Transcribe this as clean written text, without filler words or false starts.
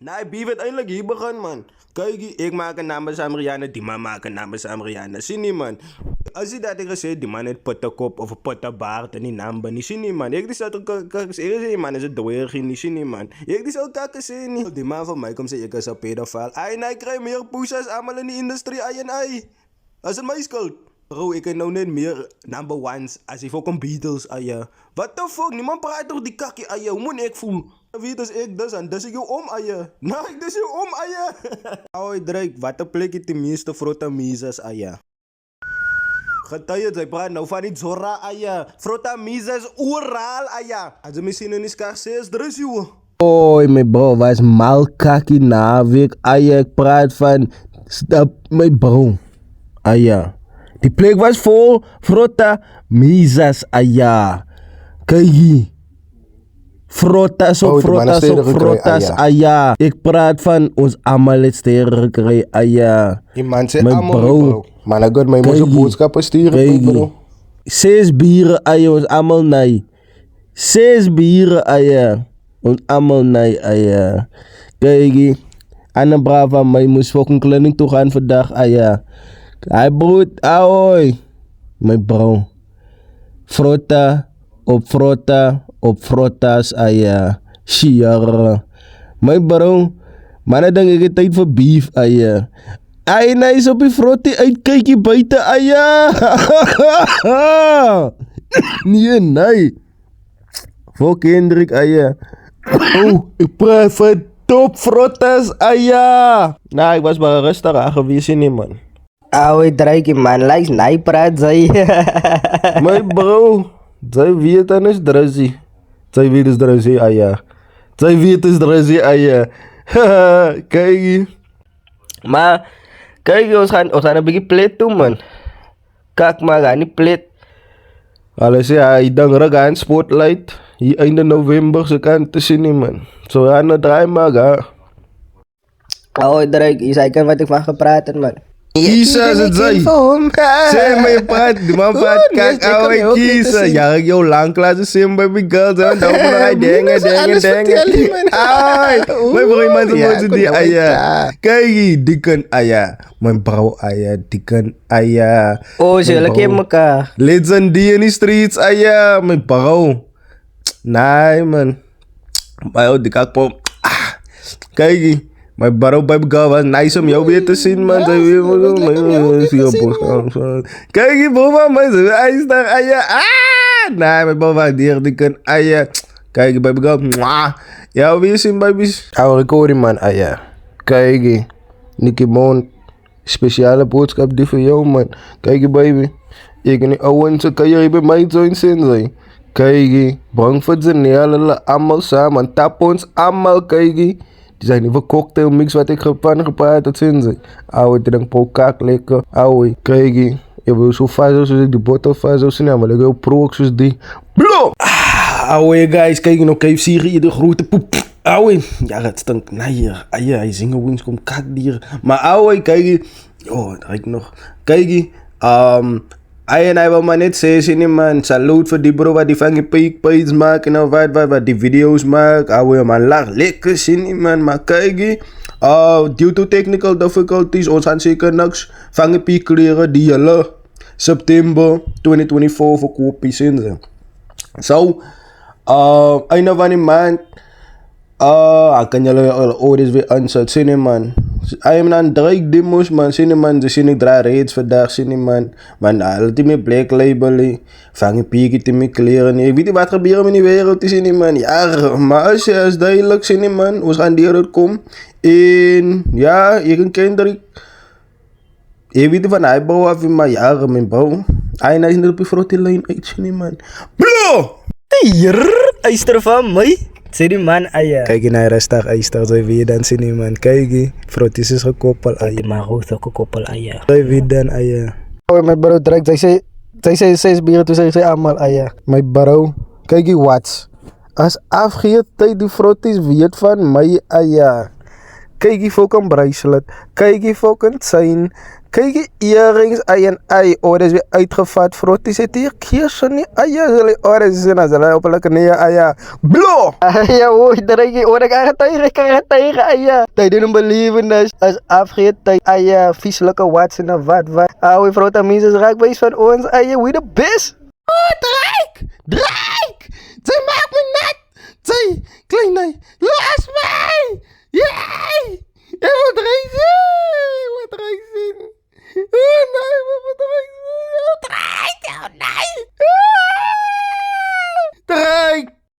Nee, beef uiteindelijk hier begon, man. Kijk, ik maak een naam samen Rihanna, die man maakt een naam samen Rihanna. Zie niet, man. Als je dat tegen zegt, die man heeft pottenkop of een pottenbaard en die naam ben niet. Zie niet, man. Ik die zou toch zeggen, man, is het dweer niet. Zie niet, man. Ik die zou kakken zien, niet. Die man van mij komt zeggen, ik is een pedofiel. Ai, nee, ik krijg meer pushers allemaal in die industrie. Ai en ai. Dat is mijn schuld. Bro, ik heb nou net meer number ones als ik ook een Beatles, ai. What the fuck? Niemand praat toch die kakkie, ai. Hoe moet ik voelen? Wie dus ik dus en dus ik jou om, aye. Nou, ik dus jou om, aye. Hoi, Drake, wat een plek is de meeste grote misas, aye. Getuigen, zij praat nou van die Zora, aye. Grote misas, oeraal, aye. Als je misschien in die schaarse er is, joh. Oi, mijn bro, was malkaki naweek, aye. Ik praat van, stop, mijn bro, aye. Die plek was vol grote misas, aye. Kijk hier. Frotas op frotas, aya. Ik praat van ons allemaal het steren gekregen, aya. Die man zei allemaal, bro. Maar ik had mijn moest boodschappen sturen, bro. 6 bieren, aya, ons allemaal nee. 6 bieren, aya. Ons allemaal nee, aya. Kijk, Anne Brava, mij moest fucking kleding toe gaan vandaag, aya. Hij broed, ahoy. Mijn bro. Frota op frota. Op frotas, aya. Shiar. Mijn bro. Maar dan denk ik het tijd voor beef, aya. Ay, nice op je frotti uitkijk je buiten, aya. Nee. Fuck Hendrik, aya. Oh, ik praat van top frotas, aya. Nou, ik was maar rustig aan geweest, niet, man. Ouwe, Drake, man. Lijkt nee praat, zei. Mijn bro. Zij weet dan is druzzy. Zij weet is druzzy, aya. Zij weet is druzzy, aya. Kijk. Maar, kijk, ons gaan een beetje plate doen, man. Kijk maar, gaan niet plate. Alles ja, ik denk dat aan spotlight. Hier einde november, ze kan te zien, man. Zo gaan we draaien, maar ga. Ouwe, Drake, je zei kan wat ik van gepraat, man. Kisa ze zei. Zeg maar je praat, die man praat kijk ouwe kisa. Ja, ik jou lang klasse sim baby girl zo. Dan moet hij dingen. Ai, mijn bro iemand zo die aya. Kijk, dikken aya. Mijn bro aya, dikken aya. Oh, ze lekker elkaar. Legend die in die streets aya, mijn bro. Nee man. Bayo dik ak po. Kijk. Mijn bro baby girl was nice om jou weer te zien, man. Kijk je bro van mij, hij is daar, aya. Nee, mijn bro van die kan, aya. Kijk je baby girl, jou weer zien, baby's. Oude recording, man, aya. Kijk je, Nicky Mond, speciale boodschap die voor jou, man. Kijk je, baby. Ik kan niet ouwen, kan je bij mij zo in zin zijn. Kijk je, bang voor ze neer, allemaal samen, tap ons allemaal, kijk je. Die zijn even cocktail mix wat ik van gepraat had zien ze. Ouwe, drank pokak lekker. Ouwe, kijk je. Je wil zo vast zoals ik die bottle vast zoals ik maar ik wil pro ook zoals die. Blo! Ouwe guys, kijk je nog KFC hier de grote poep. Ouwe, ja het stinkt naar hier. Ja, hij zingen wings komt kakdier. Maar ouwe, kijk je. Oh, dat ik nog. Kijk je. Hij wil maar net zeggen, man. Salut voor die bro wat die van je page maakt en wat die video's maakt. Ouwe man, lach lekker zien, man. Maar kijk je. Due to technical difficulties, ons gaan zeker niks van je piek leren die hele September 2024 verkopen zijn. Zo, einde van die maand. Kan jullie ouders weer aanzetten, zien, man. I am aan Drake demos, man. Zien, man. Ze zien ik draai reeds vandaag, zien, man. Man, altijd met black label, vang een piekje te mijn kleren. Ik weet niet wat gebeuren in die wereld, zien, man. Ja, maar als je is duidelijk, zien, man. We gaan die uitkomen. En ja, ik een Kendrick. Je weet van hij bouw af in mijn jaren, mijn bro. Hij is niet op je grote lijn uit, zien, man. Bro! Hij is er van mij. Zeg die man, aya. Kijk je naar rustig, ijstig, zo wie je dan zien, man. Kijk je, frotis is gekoppeld, aya. Maar goed, ook gekoppeld, aya. Zo wie dan, aya. Oh, mijn bro Drake, zij zei 6 bieren, toen zei ze allemaal, aya. Mijn bro, kijk je wat. Als afgeet tijd die frotis weet van mij, aya. Kijk die fucking bracelet. Kijk die fucking chain. Kijk die earrings. Ay en ay. Oh, dat is weer uitgevat. Frot die zit hier. Kies niet. Ay, zullen. Oh, dat is een zullen. Op een lekker neer. Ay, blow. Ay, oh, direct. Oh, ik kan getuigen. Ay, hij doet een belevenis. Als afgeet. Ay, vieselijke watsen en wat. Oude vrouw, mensen raak bij van ons. Ay, we the best. Drake! Zij maakt me nat! Zij, klein,